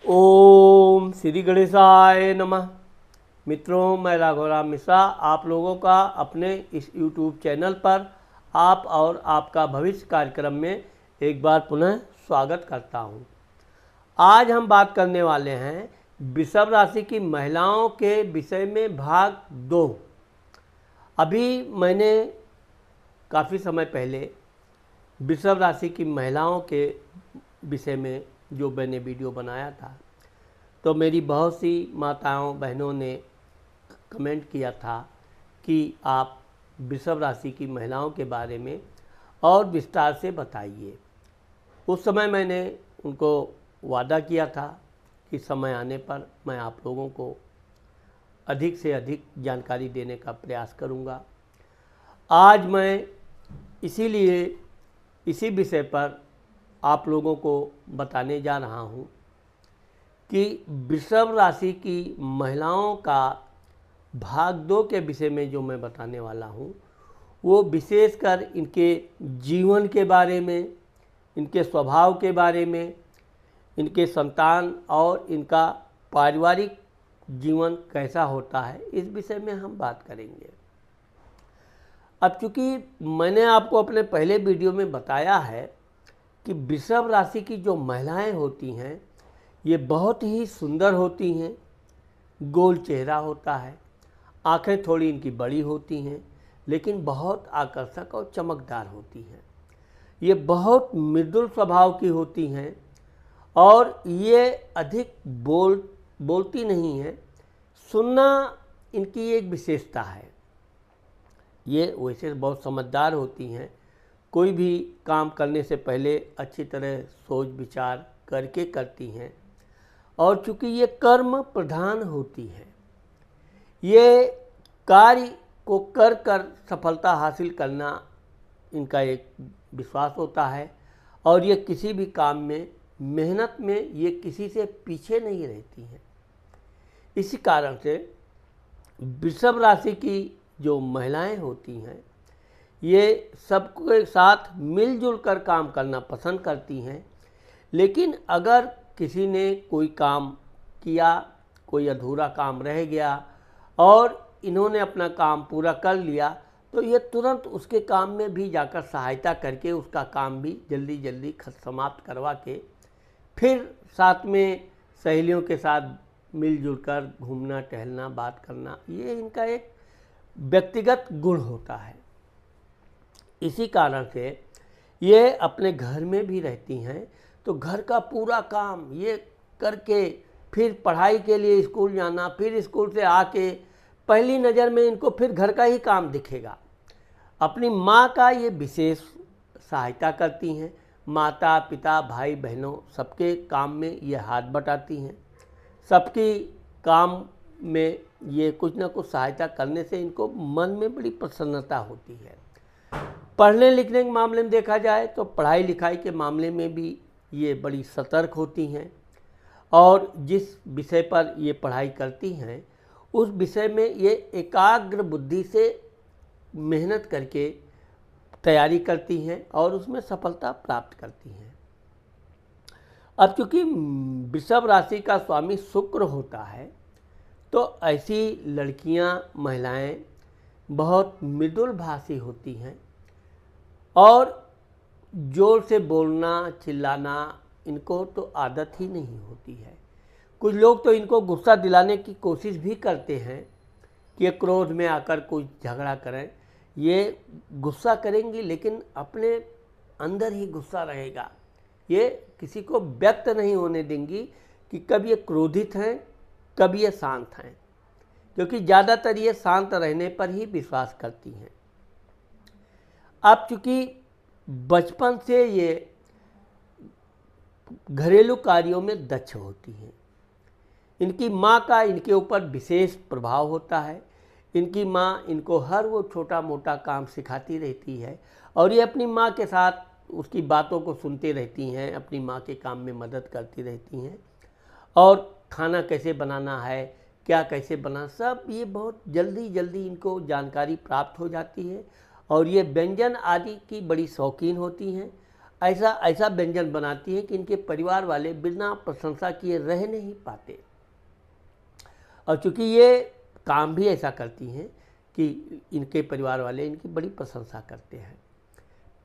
ओम श्री गणेशाय नमः। मित्रों, मैं राघवराम मिश्रा आप लोगों का अपने इस YouTube चैनल पर आप और आपका भविष्य कार्यक्रम में एक बार पुनः स्वागत करता हूं। आज हम बात करने वाले हैं वृषभ राशि की महिलाओं के विषय में भाग 2। अभी मैंने काफ़ी समय पहले वृषभ राशि की महिलाओं के विषय में जो मैंने वीडियो बनाया था, तो मेरी बहुत सी माताओं बहनों ने कमेंट किया था कि आप वृषभ राशि की महिलाओं के बारे में और विस्तार से बताइए। उस समय मैंने उनको वादा किया था कि समय आने पर मैं आप लोगों को अधिक से अधिक जानकारी देने का प्रयास करूंगा। आज मैं इसीलिए इसी विषय पर आप लोगों को बताने जा रहा हूं कि वृषभ राशि की महिलाओं का भाग 2 के विषय में जो मैं बताने वाला हूं, वो विशेषकर इनके जीवन के बारे में, इनके स्वभाव के बारे में, इनके संतान और इनका पारिवारिक जीवन कैसा होता है, इस विषय में हम बात करेंगे। अब चूँकि मैंने आपको अपने पहले वीडियो में बताया है कि वृषभ राशि की जो महिलाएं होती हैं, ये बहुत ही सुंदर होती हैं। गोल चेहरा होता है, आंखें थोड़ी इनकी बड़ी होती हैं, लेकिन बहुत आकर्षक और चमकदार होती हैं। ये बहुत मृदुल स्वभाव की होती हैं और ये अधिक बोलती नहीं हैं। सुनना इनकी एक विशेषता है। ये वैसे बहुत समझदार होती हैं। कोई भी काम करने से पहले अच्छी तरह सोच विचार करके करती हैं और चूँकि ये कर्म प्रधान होती हैं, ये कार्य को कर कर सफलता हासिल करना इनका एक विश्वास होता है और ये किसी भी काम में मेहनत में ये किसी से पीछे नहीं रहती हैं। इसी कारण से वृषभ राशि की जो महिलाएं होती हैं, ये सबके साथ मिलजुल कर काम करना पसंद करती हैं। लेकिन अगर किसी ने कोई काम किया, कोई अधूरा काम रह गया और इन्होंने अपना काम पूरा कर लिया, तो ये तुरंत उसके काम में भी जाकर सहायता करके उसका काम भी जल्दी जल्दी समाप्त करवा के फिर साथ में सहेलियों के साथ मिलजुल कर घूमना टहलना बात करना, ये इनका एक व्यक्तिगत गुण होता है। इसी कारण से ये अपने घर में भी रहती हैं, तो घर का पूरा काम ये करके फिर पढ़ाई के लिए स्कूल जाना, फिर स्कूल से आके पहली नज़र में इनको फिर घर का ही काम दिखेगा। अपनी माँ का ये विशेष सहायता करती हैं। माता पिता भाई बहनों सबके काम में ये हाथ बटाती हैं। सबकी काम में ये कुछ ना कुछ सहायता करने से इनको मन में बड़ी प्रसन्नता होती है। पढ़ने लिखने के मामले में देखा जाए तो पढ़ाई लिखाई के मामले में भी ये बड़ी सतर्क होती हैं और जिस विषय पर ये पढ़ाई करती हैं उस विषय में ये एकाग्र बुद्धि से मेहनत करके तैयारी करती हैं और उसमें सफलता प्राप्त करती हैं। अब चूँकि वृषभ राशि का स्वामी शुक्र होता है, तो ऐसी लड़कियां, महिलाएं बहुत मृदुल भाषी होती हैं और ज़ोर से बोलना चिल्लाना इनको तो आदत ही नहीं होती है। कुछ लोग तो इनको गुस्सा दिलाने की कोशिश भी करते हैं कि ये क्रोध में आकर कोई झगड़ा करें। ये गुस्सा करेंगी लेकिन अपने अंदर ही गुस्सा रहेगा। ये किसी को व्यक्त नहीं होने देंगी कि कब ये क्रोधित हैं कब ये शांत हैं, क्योंकि ज़्यादातर ये शांत रहने पर ही विश्वास करती हैं। अब चूँकि बचपन से ये घरेलू कार्यों में दक्ष होती हैं, इनकी माँ का इनके ऊपर विशेष प्रभाव होता है। इनकी माँ इनको हर वो छोटा मोटा काम सिखाती रहती है और ये अपनी माँ के साथ उसकी बातों को सुनती रहती हैं, अपनी माँ के काम में मदद करती रहती हैं और खाना कैसे बनाना है, क्या कैसे बना, सब ये बहुत जल्दी जल्दी इनको जानकारी प्राप्त हो जाती है और ये व्यंजन आदि की बड़ी शौकीन होती हैं। ऐसा ऐसा व्यंजन बनाती हैं कि इनके परिवार वाले बिना प्रशंसा किए रह नहीं पाते। और चूँकि ये काम भी ऐसा करती हैं कि इनके परिवार वाले इनकी बड़ी प्रशंसा करते हैं।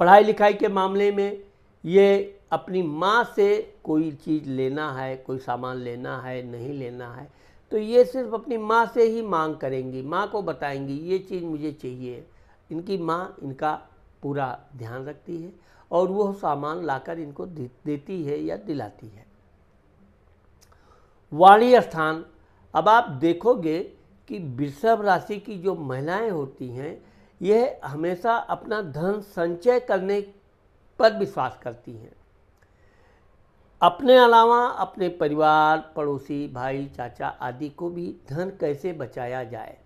पढ़ाई लिखाई के मामले में ये अपनी माँ से कोई चीज़ लेना है, कोई सामान लेना है, नहीं लेना है, तो ये सिर्फ अपनी माँ से ही मांग करेंगी, माँ को बताएंगी ये चीज़ मुझे चाहिए। इनकी माँ इनका पूरा ध्यान रखती है और वो सामान लाकर इनको देती है या दिलाती है। वाणी स्थान, अब आप देखोगे कि वृषभ राशि की जो महिलाएं होती हैं यह हमेशा अपना धन संचय करने पर विश्वास करती हैं। अपने अलावा अपने परिवार, पड़ोसी, भाई, चाचा आदि को भी धन कैसे बचाया जाए,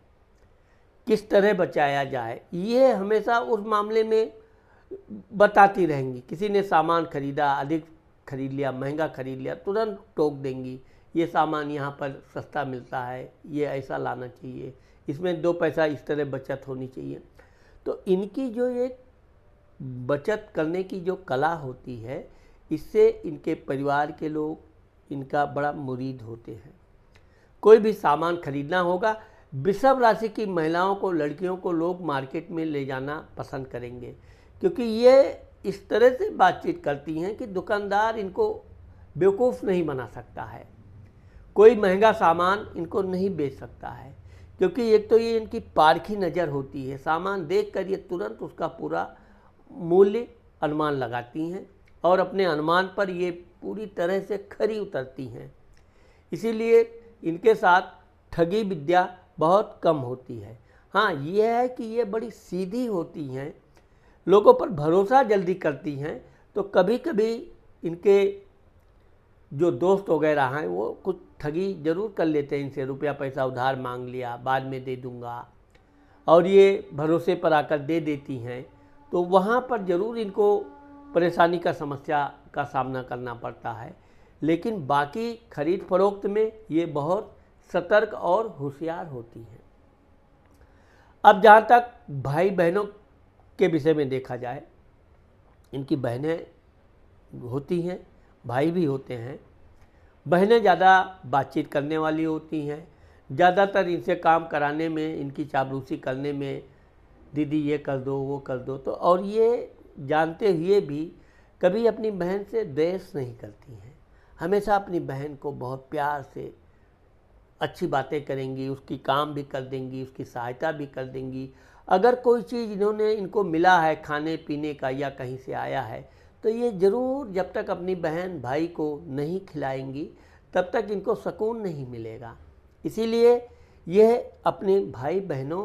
किस तरह बचाया जाए, ये हमेशा उस मामले में बताती रहेंगी। किसी ने सामान खरीदा, अधिक खरीद लिया, महंगा खरीद लिया, तुरंत टोक देंगी, ये सामान यहाँ पर सस्ता मिलता है, ये ऐसा लाना चाहिए, इसमें 2 पैसा इस तरह बचत होनी चाहिए। तो इनकी जो एक बचत करने की जो कला होती है, इससे इनके परिवार के लोग इनका बड़ा मुरीद होते हैं। कोई भी सामान खरीदना होगा, वृषभ राशि की महिलाओं को, लड़कियों को लोग मार्केट में ले जाना पसंद करेंगे, क्योंकि ये इस तरह से बातचीत करती हैं कि दुकानदार इनको बेवकूफ़ नहीं बना सकता है, कोई महंगा सामान इनको नहीं बेच सकता है, क्योंकि एक तो ये इनकी पारखी नज़र होती है। सामान देखकर ये तुरंत उसका पूरा मूल्य अनुमान लगाती हैं और अपने अनुमान पर ये पूरी तरह से खरी उतरती हैं। इसीलिए इनके साथ ठगी विद्या बहुत कम होती है। हाँ, ये है कि ये बड़ी सीधी होती हैं, लोगों पर भरोसा जल्दी करती हैं, तो कभी कभी इनके जो दोस्त वगैरह हैं वो कुछ ठगी जरूर कर लेते हैं इनसे, रुपया पैसा उधार मांग लिया, बाद में दे दूंगा, और ये भरोसे पर आकर दे देती हैं, तो वहाँ पर ज़रूर इनको परेशानी का समस्या का सामना करना पड़ता है। लेकिन बाकी खरीद फरोख्त में ये बहुत सतर्क और होशियार होती हैं। अब जहाँ तक भाई बहनों के विषय में देखा जाए, इनकी बहनें होती हैं, भाई भी होते हैं। बहनें ज़्यादा बातचीत करने वाली होती हैं, ज़्यादातर इनसे काम कराने में, इनकी चापलूसी करने में, दीदी ये कर दो, वो कर दो, तो और ये जानते हुए भी कभी अपनी बहन से द्वेष नहीं करती हैं। हमेशा अपनी बहन को बहुत प्यार से अच्छी बातें करेंगी, उसकी काम भी कर देंगी, उसकी सहायता भी कर देंगी। अगर कोई चीज़ इनको मिला है खाने पीने का या कहीं से आया है, तो ये ज़रूर जब तक अपनी बहन भाई को नहीं खिलाएंगी तब तक इनको सुकून नहीं मिलेगा। इसीलिए यह अपने भाई बहनों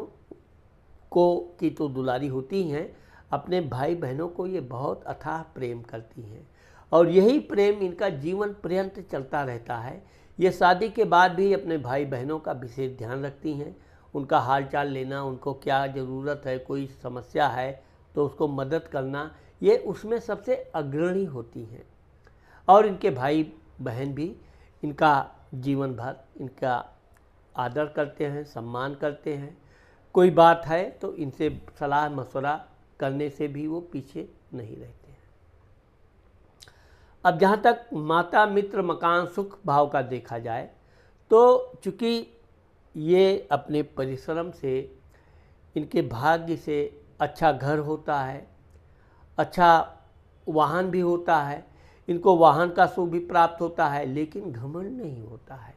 को की तो दुलारी होती हैं, अपने भाई बहनों को ये बहुत अथाह प्रेम करती हैं और यही प्रेम इनका जीवन पर्यंत चलता रहता है। ये शादी के बाद भी अपने भाई बहनों का विशेष ध्यान रखती हैं, उनका हाल चाल लेना, उनको क्या ज़रूरत है, कोई समस्या है तो उसको मदद करना, ये उसमें सबसे अग्रणी होती हैं। और इनके भाई बहन भी इनका जीवन भर इनका आदर करते हैं, सम्मान करते हैं। कोई बात है तो इनसे सलाह मशवरा करने से भी वो पीछे नहीं रहते हैं। अब जहाँ तक माता मित्र मकान सुख भाव का देखा जाए, तो चूँकि ये अपने परिश्रम से, इनके भाग्य से अच्छा घर होता है, अच्छा वाहन भी होता है, इनको वाहन का सुख भी प्राप्त होता है, लेकिन घमंड नहीं होता है।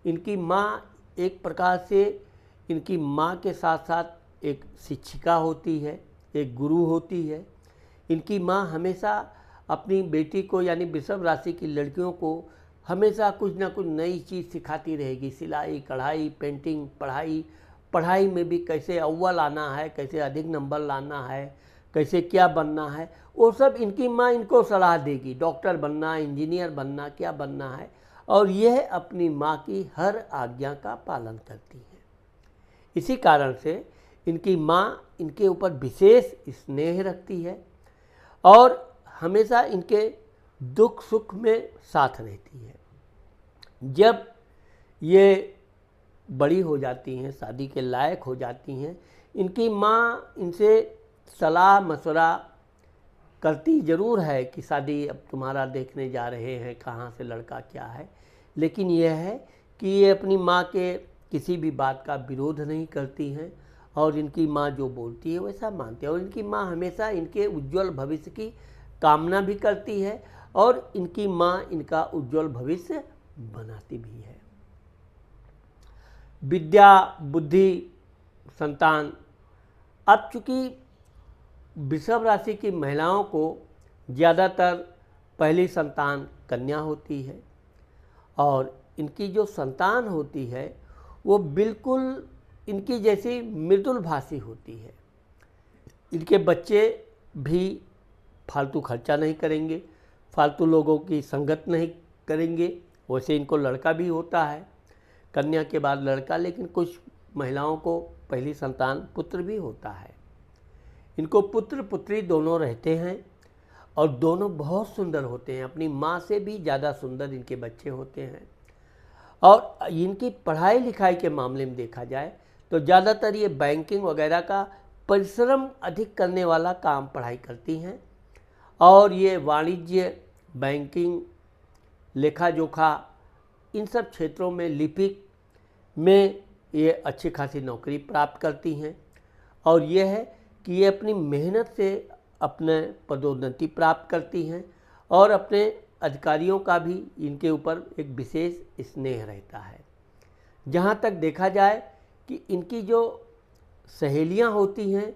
इनकी माँ एक प्रकार से, इनकी माँ के साथ साथ एक शिक्षिका होती है, एक गुरु होती है। इनकी माँ हमेशा अपनी बेटी को यानी वृषभ राशि की लड़कियों को हमेशा कुछ ना कुछ नई चीज़ सिखाती रहेगी, सिलाई, कढ़ाई, पेंटिंग, पढ़ाई में भी कैसे अव्वल आना है, कैसे अधिक नंबर लाना है, कैसे क्या बनना है, वो सब इनकी माँ इनको सलाह देगी। डॉक्टर बनना, इंजीनियर बनना, क्या बनना है, और यह अपनी माँ की हर आज्ञा का पालन करती है। इसी कारण से इनकी माँ इनके ऊपर विशेष स्नेह रखती है और हमेशा इनके दुख सुख में साथ रहती है। जब ये बड़ी हो जाती हैं, शादी के लायक हो जाती हैं, इनकी माँ इनसे सलाह मशवरा करती ज़रूर है कि शादी अब तुम्हारा देखने जा रहे हैं, कहाँ से लड़का क्या है, लेकिन यह है कि ये अपनी माँ के किसी भी बात का विरोध नहीं करती हैं और इनकी माँ जो बोलती है वैसा मानते हैं। और इनकी माँ हमेशा इनके उज्जवल भविष्य की कामना भी करती है और इनकी माँ इनका उज्जवल भविष्य बनाती भी है। विद्या बुद्धि संतान। अब चूँकि वृषभ राशि की महिलाओं को ज़्यादातर पहली संतान कन्या होती है और इनकी जो संतान होती है वो बिल्कुल इनकी जैसी मृदुल भाषी होती है। इनके बच्चे भी फालतू खर्चा नहीं करेंगे, फालतू लोगों की संगत नहीं करेंगे। वैसे इनको लड़का भी होता है, कन्या के बाद लड़का, लेकिन कुछ महिलाओं को पहली संतान पुत्र भी होता है। इनको पुत्र पुत्री दोनों रहते हैं और दोनों बहुत सुंदर होते हैं, अपनी माँ से भी ज़्यादा सुंदर इनके बच्चे होते हैं। और इनकी पढ़ाई लिखाई के मामले में देखा जाए तो ज़्यादातर ये बैंकिंग वगैरह का परिश्रम अधिक करने वाला काम पढ़ाई करती हैं और ये वाणिज्य, बैंकिंग, लेखा जोखा, इन सब क्षेत्रों में, लिपिक में ये अच्छी खासी नौकरी प्राप्त करती हैं। और ये है कि ये अपनी मेहनत से अपने पदोन्नति प्राप्त करती हैं और अपने अधिकारियों का भी इनके ऊपर एक विशेष स्नेह रहता है। जहाँ तक देखा जाए कि इनकी जो सहेलियाँ होती हैं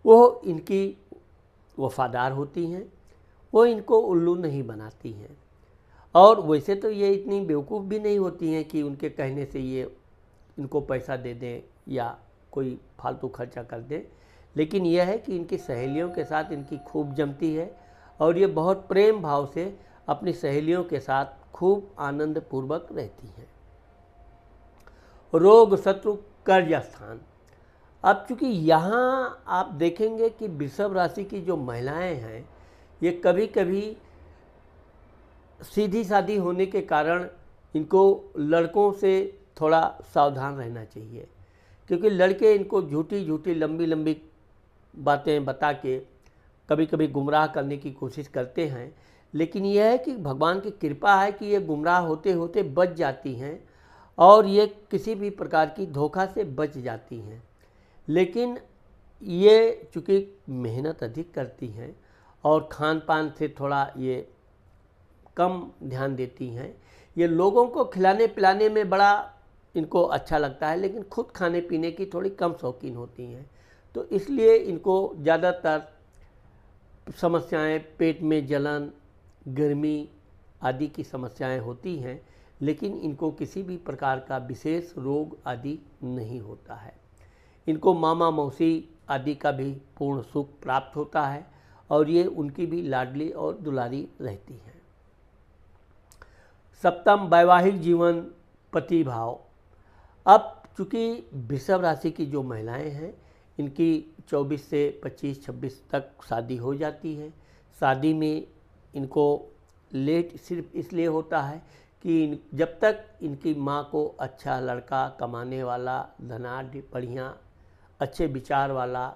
वो इनकी वफादार होती हैं, वो इनको उल्लू नहीं बनाती हैं। और वैसे तो ये इतनी बेवकूफ़ भी नहीं होती हैं कि उनके कहने से ये इनको पैसा दे दें या कोई फालतू खर्चा कर दें, लेकिन यह है कि इनकी सहेलियों के साथ इनकी खूब जमती है और ये बहुत प्रेम भाव से अपनी सहेलियों के साथ खूब आनंद पूर्वक रहती हैं। रोग शत्रु कर्ज स्थान। अब चूँकि यहाँ आप देखेंगे कि वृषभ राशि की जो महिलाएं हैं ये कभी कभी सीधी सादी होने के कारण इनको लड़कों से थोड़ा सावधान रहना चाहिए, क्योंकि लड़के इनको झूठी झूठी लंबी लंबी बातें बता के कभी कभी गुमराह करने की कोशिश करते हैं। लेकिन यह है कि भगवान की कृपा है कि ये गुमराह होते होते बच जाती हैं और ये किसी भी प्रकार की धोखा से बच जाती हैं। लेकिन ये चूँकि मेहनत अधिक करती हैं और खान पान से थोड़ा ये कम ध्यान देती हैं, ये लोगों को खिलाने पिलाने में बड़ा इनको अच्छा लगता है, लेकिन खुद खाने पीने की थोड़ी कम शौकीन होती हैं। तो इसलिए इनको ज़्यादातर समस्याएं, पेट में जलन, गर्मी आदि की समस्याएं होती हैं, लेकिन इनको किसी भी प्रकार का विशेष रोग आदि नहीं होता है। इनको मामा मौसी आदि का भी पूर्ण सुख प्राप्त होता है और ये उनकी भी लाडली और दुलारी रहती हैं। सप्तम, वैवाहिक जीवन, पति भाव। अब चूँकि वृषभ राशि की जो महिलाएं हैं इनकी 24 से 25-26 तक शादी हो जाती है। शादी में इनको लेट सिर्फ इसलिए होता है कि जब तक इनकी माँ को अच्छा लड़का, कमाने वाला, धनाढ़, बढ़िया, अच्छे विचार वाला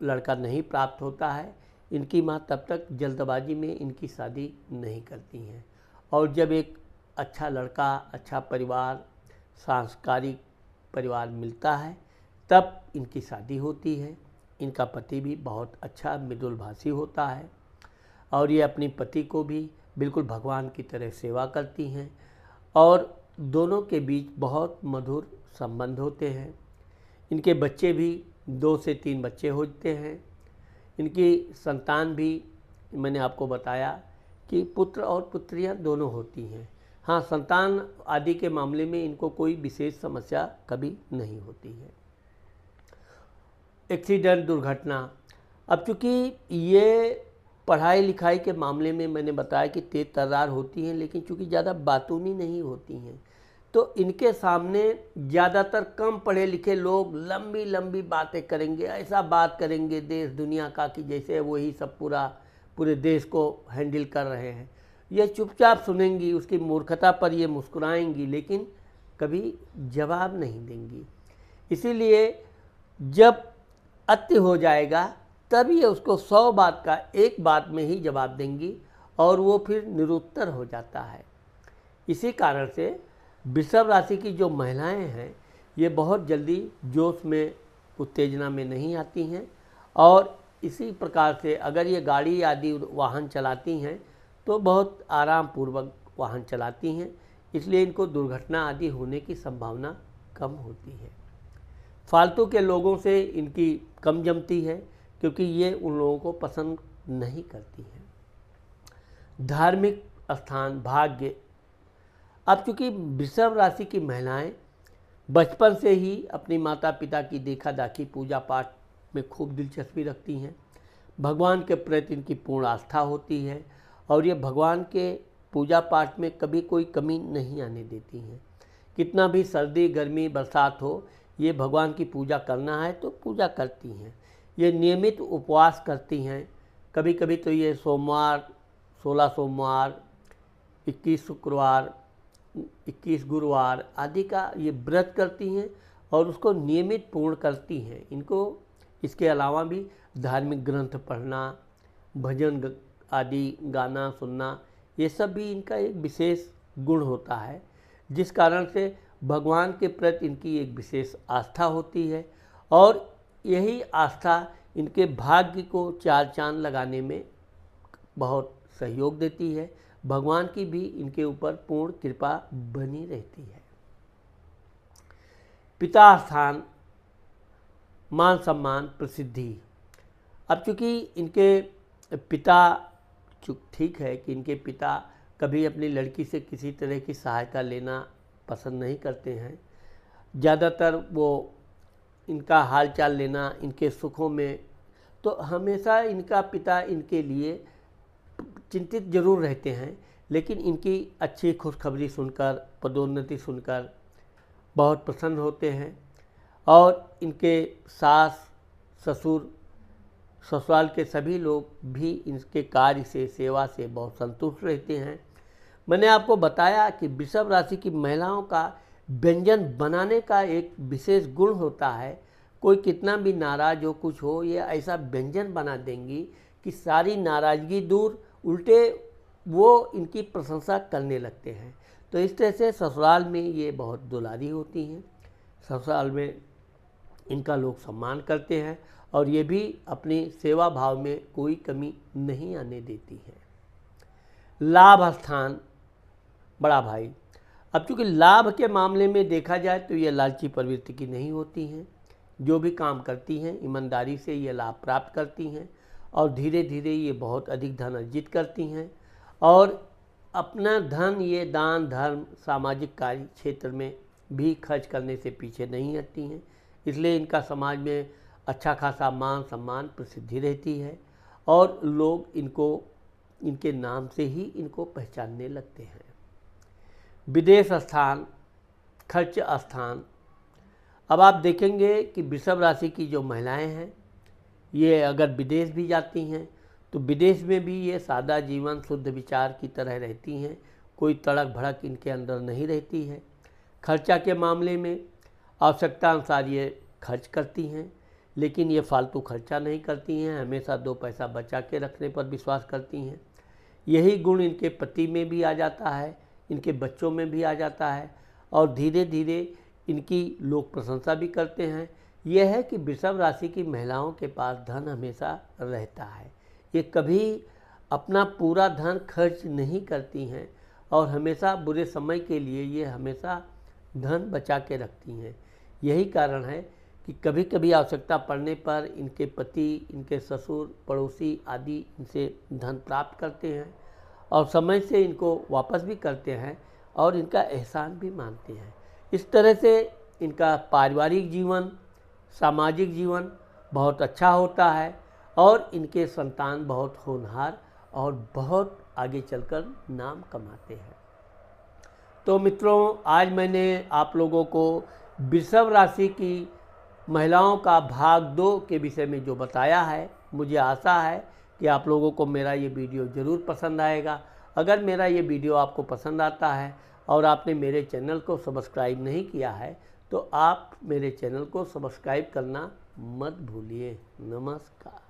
लड़का नहीं प्राप्त होता है, इनकी माँ तब तक जल्दबाजी में इनकी शादी नहीं करती हैं। और जब एक अच्छा लड़का, अच्छा परिवार, सांस्कारिक परिवार मिलता है तब इनकी शादी होती है। इनका पति भी बहुत अच्छा मृदुल भाषी होता है और ये अपनी पति को भी बिल्कुल भगवान की तरह सेवा करती हैं और दोनों के बीच बहुत मधुर संबंध होते हैं। इनके बच्चे भी 2 से 3 बच्चे होते हैं। इनकी संतान भी मैंने आपको बताया कि पुत्र और पुत्रियां दोनों होती हैं। हाँ, संतान आदि के मामले में इनको कोई विशेष समस्या कभी नहीं होती है। एक्सीडेंट, दुर्घटना। अब चूँकि ये पढ़ाई लिखाई के मामले में मैंने बताया कि तेज तर्रार होती हैं, लेकिन चूँकि ज़्यादा बातूनी नहीं होती हैं तो इनके सामने ज़्यादातर कम पढ़े लिखे लोग लंबी लंबी बातें करेंगे, ऐसा बात करेंगे देश दुनिया का कि जैसे वही सब पूरे देश को हैंडल कर रहे हैं। ये चुपचाप सुनेंगी, उसकी मूर्खता पर ये मुस्कुराएंगी, लेकिन कभी जवाब नहीं देंगी। इसीलिए जब अति हो जाएगा तब ये उसको 100 बात का एक बात में ही जवाब देंगी और वो फिर निरुत्तर हो जाता है। इसी कारण से वृषभ राशि की जो महिलाएं हैं ये बहुत जल्दी जोश में, उत्तेजना में नहीं आती हैं और इसी प्रकार से अगर ये गाड़ी आदि वाहन चलाती हैं तो बहुत आराम पूर्वक वाहन चलाती हैं, इसलिए इनको दुर्घटना आदि होने की संभावना कम होती है। फालतू के लोगों से इनकी कम जमती है क्योंकि ये उन लोगों को पसंद नहीं करती हैं। धार्मिक स्थान, भाग्य। अब चूँकि वृषभ राशि की महिलाएं बचपन से ही अपनी माता पिता की देखा दाखी पूजा पाठ में खूब दिलचस्पी रखती हैं। भगवान के प्रति इनकी पूर्ण आस्था होती है और ये भगवान के पूजा पाठ में कभी कोई कमी नहीं आने देती हैं। कितना भी सर्दी गर्मी बरसात हो, ये भगवान की पूजा करना है तो पूजा करती हैं। ये नियमित उपवास करती हैं। कभी कभी तो ये सोमवार, 16 सोमवार, 21 शुक्रवार, 21 गुरुवार आदि का ये व्रत करती हैं और उसको नियमित पूर्ण करती हैं। इनको इसके अलावा भी धार्मिक ग्रंथ पढ़ना, भजन आदि गाना सुनना, ये सब भी इनका एक विशेष गुण होता है, जिस कारण से भगवान के प्रति इनकी एक विशेष आस्था होती है और यही आस्था इनके भाग्य को चार चांद लगाने में बहुत सहयोग देती है। भगवान की भी इनके ऊपर पूर्ण कृपा बनी रहती है। पिता स्थान, मान सम्मान, प्रसिद्धि। अब चूँकि इनके पिता, ठीक है कि इनके पिता कभी अपनी लड़की से किसी तरह की सहायता लेना पसंद नहीं करते हैं। ज़्यादातर वो इनका हालचाल लेना, इनके सुखों में, तो हमेशा इनका पिता इनके लिए चिंतित जरूर रहते हैं, लेकिन इनकी अच्छी खुशखबरी सुनकर, पदोन्नति सुनकर बहुत प्रसन्न होते हैं और इनके सास ससुर, ससुराल के सभी लोग भी इनके कार्य से, सेवा से बहुत संतुष्ट रहते हैं। मैंने आपको बताया कि वृषभ राशि की महिलाओं का व्यंजन बनाने का एक विशेष गुण होता है। कोई कितना भी नाराज़ हो, कुछ हो, ये ऐसा व्यंजन बना देंगी कि सारी नाराज़गी दूर, उल्टे वो इनकी प्रशंसा करने लगते हैं। तो इस तरह से ससुराल में ये बहुत दुलारी होती हैं। ससुराल में इनका लोग सम्मान करते हैं और ये भी अपनी सेवा भाव में कोई कमी नहीं आने देती है। लाभ स्थान, बड़ा भाई। अब चूँकि लाभ के मामले में देखा जाए तो ये लालची प्रवृत्ति की नहीं होती हैं। जो भी काम करती हैं ईमानदारी से ये लाभ प्राप्त करती हैं और धीरे धीरे ये बहुत अधिक धन अर्जित करती हैं और अपना धन ये दान धर्म, सामाजिक कार्य क्षेत्र में भी खर्च करने से पीछे नहीं हटती हैं। इसलिए इनका समाज में अच्छा खासा मान सम्मान, प्रसिद्धि रहती है और लोग इनको, इनके नाम से ही इनको पहचानने लगते हैं। विदेश स्थान, खर्च स्थान। अब आप देखेंगे कि वृषभ राशि की जो महिलाएं हैं ये अगर विदेश भी जाती हैं तो विदेश में भी ये सादा जीवन, शुद्ध विचार की तरह रहती हैं। कोई तड़क भड़क इनके अंदर नहीं रहती है। खर्चा के मामले में आवश्यकता अनुसार ये खर्च करती हैं, लेकिन ये फालतू खर्चा नहीं करती हैं। हमेशा दो पैसा बचा के रखने पर विश्वास करती हैं। यही गुण इनके पति में भी आ जाता है, इनके बच्चों में भी आ जाता है और धीरे धीरे इनकी लोग प्रशंसा भी करते हैं। यह है कि वृषभ राशि की महिलाओं के पास धन हमेशा रहता है। ये कभी अपना पूरा धन खर्च नहीं करती हैं और हमेशा बुरे समय के लिए ये हमेशा धन बचा के रखती हैं। यही कारण है कि कभी कभी आवश्यकता पड़ने पर इनके पति, इनके ससुर, पड़ोसी आदि इनसे धन प्राप्त करते हैं और समय से इनको वापस भी करते हैं और इनका एहसान भी मानते हैं। इस तरह से इनका पारिवारिक जीवन, सामाजिक जीवन बहुत अच्छा होता है और इनके संतान बहुत होनहार और बहुत आगे चलकर नाम कमाते हैं। तो मित्रों, आज मैंने आप लोगों को वृषभ राशि की महिलाओं का भाग 2 के विषय में जो बताया है, मुझे आशा है कि आप लोगों को मेरा ये वीडियो ज़रूर पसंद आएगा। अगर मेरा ये वीडियो आपको पसंद आता है और आपने मेरे चैनल को सब्सक्राइब नहीं किया है तो आप मेरे चैनल को सब्सक्राइब करना मत भूलिए। नमस्कार।